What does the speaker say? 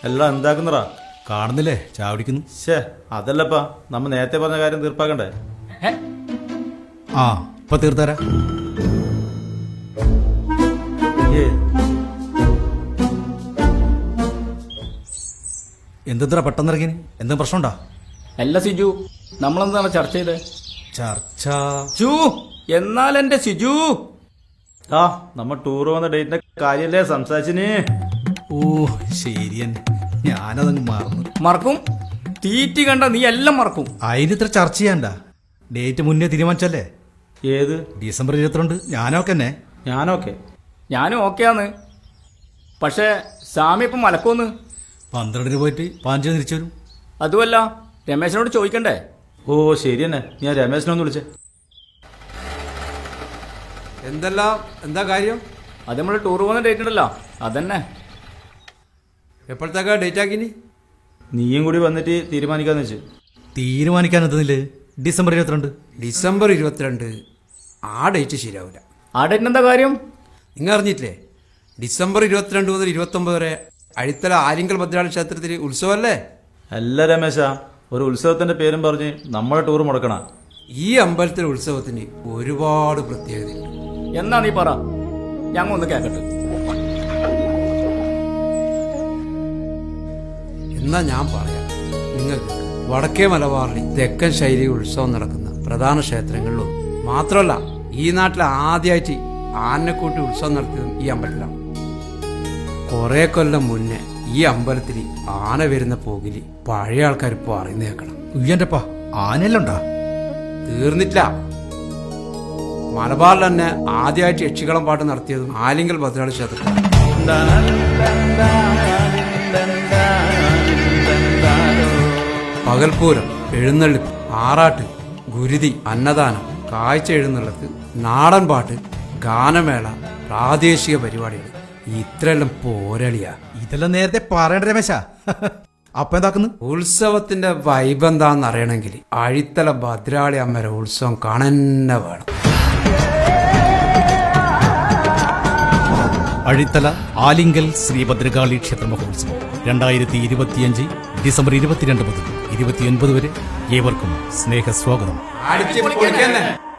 എല്ലാം എന്താക്കുന്നറാ? കാണുന്നില്ലേ ചാവടിക്കുന്നു. ശേ, അതല്ലപ്പാ, നമ്മ നേരത്തെ പറഞ്ഞ കാര്യം തീർപ്പാക്കണ്ടേ? ആ ഇപ്പൊ തീർത്തരാ. എന്തെത്ര പെട്ടെന്നിറങ്ങിന്? എന്തും പ്രശ്നമുണ്ടാ? അല്ല സിജു, നമ്മളെന്താണ് ചർച്ച ചെയ്തത്? ചർച്ച എന്നാൽ എന്റെ സിജു, ആ നമ്മ ടൂർ പോകുന്ന ഡേറ്റിന്റെ കാര്യല്ലേ സംസാരിച്ചിന്? ഓ ശരി തന്നെ, ഞാനതങ്ങ് മറന്നു. മറക്കും? തീറ്റി കണ്ട നീ എല്ലാം മറക്കും. അതിനിത്ര ചർച്ച ചെയ്യണ്ട. ഡേറ്റ് മുന്നേ തീരുമാനിച്ചല്ലേ? ഏത്? ഡിസംബർ 22. ഞാനൊക്കെ തന്നെ. ഞാനോക്കെ. ഞാനും ഓക്കെയാന്ന്. പക്ഷേ സാമി ഇപ്പം മലക്കോന്ന്. 12 പോയിട്ട് 15 തിരിച്ചു വരും. അതുമല്ല, രമേശനോട് ചോദിക്കണ്ടേ? ഓ ശരി തന്നെ, ഞാൻ രമേശനൊന്ന് വിളിച്ചേ. എന്താ കാര്യം? അത് നമ്മൾ ടൂർ പോകുന്ന ഡേറ്റ് ഉണ്ടല്ലോ, അതന്നെ. എപ്പോഴത്തേക്കാ ഡേറ്റ് ആക്കിനി? നീയും കൂടി വന്നിട്ട് തീരുമാനിക്കാന്ന് വെച്ച്. തീരുമാനിക്കാൻ എത്തുന്നില്ലേ? ഡിസംബർ 22. ഡിസംബർ 22 ആ ഡേറ്റ് ശരിയാവില്ല. ആ ഡേറ്റിന് എന്താ കാര്യം? നിങ്ങൾ അറിഞ്ഞിട്ടില്ലേ? ഡിസംബർ 22 മുതൽ 29 വരെ അഴിത്തല ആര്യങ്കൽ ഭദ്രാളി ക്ഷേത്രത്തിൽ ഉത്സവമല്ലേ? അല്ല രമേശ, ഒരു ഉത്സവത്തിന്റെ പേരും പറഞ്ഞ് നമ്മളെ ടൂർ മുടക്കണ. ഈ അമ്പലത്തിലെ ഉത്സവത്തിന് ഒരുപാട് പ്രത്യേകതയുണ്ട്. എന്നാ നീ പറ, ഞങ്ങൾ ഒന്ന് കേക്കട്ടെ. എന്നാ ഞാൻ പറയാം നിങ്ങൾക്ക്. വടക്കേ മലബാറിൽ തെക്കൻ ശൈലി ഉത്സവം നടക്കുന്ന പ്രധാന ക്ഷേത്രങ്ങളിലും മാത്രമല്ല, ഈ നാട്ടിൽ ആദ്യമായിട്ട് ആനക്കൂട്ടി ഉത്സവം നടത്തിയതും ഈ അമ്പലത്തിലാണ്. കുറെ കൊല്ലം മുന്നേ ഈ അമ്പലത്തിൽ ആന വരുന്ന പോകില് പഴയ ആൾക്കാർ പറയുന്ന കേൾക്കണം. ഉയ്യന്റെപ്പാ, ആനയെല്ലാം ഉണ്ടാ? തീർന്നിട്ടില്ല. മലബാറിൽ തന്നെ ആദ്യമായിട്ട് യക്ഷികളം പാട്ട് നടത്തിയതും ആലിങ്കൽ ഭദ്രാളി ക്ഷേത്രത്തിലാണ്. പകൽപൂരം, എഴുന്നള്ളിപ്പ്, ആറാട്ട്, ഗുരുതി, അന്നദാനം, കാഴ്ച എഴുന്നള്ളത്ത്, നാടൻ പാട്ട്, ഗാനമേള, പ്രാദേശിക പരിപാടികൾ, ഇത്രയെല്ലാം പോരളിയാ. ഇതെല്ലാം നേരത്തെ പറയണ്ട രമേശ. അപ്പൊ എന്താക്കുന്നു? ഉത്സവത്തിന്റെ വൈബ് എന്താന്ന് അറിയണമെങ്കിൽ അഴിത്തല ഭദ്രാളി അമ്മയുടെ ഉത്സവം കാണന്നെ വേണം. അഴിത്തല ആലിങ്കൽ ശ്രീ ഭദ്രകാളി ക്ഷേത്ര മഹോത്സവം 2025 ഡിസംബർ 22 മുതൽ 29 വരെ. ഏവർക്കും സ്നേഹസ്വാഗതം.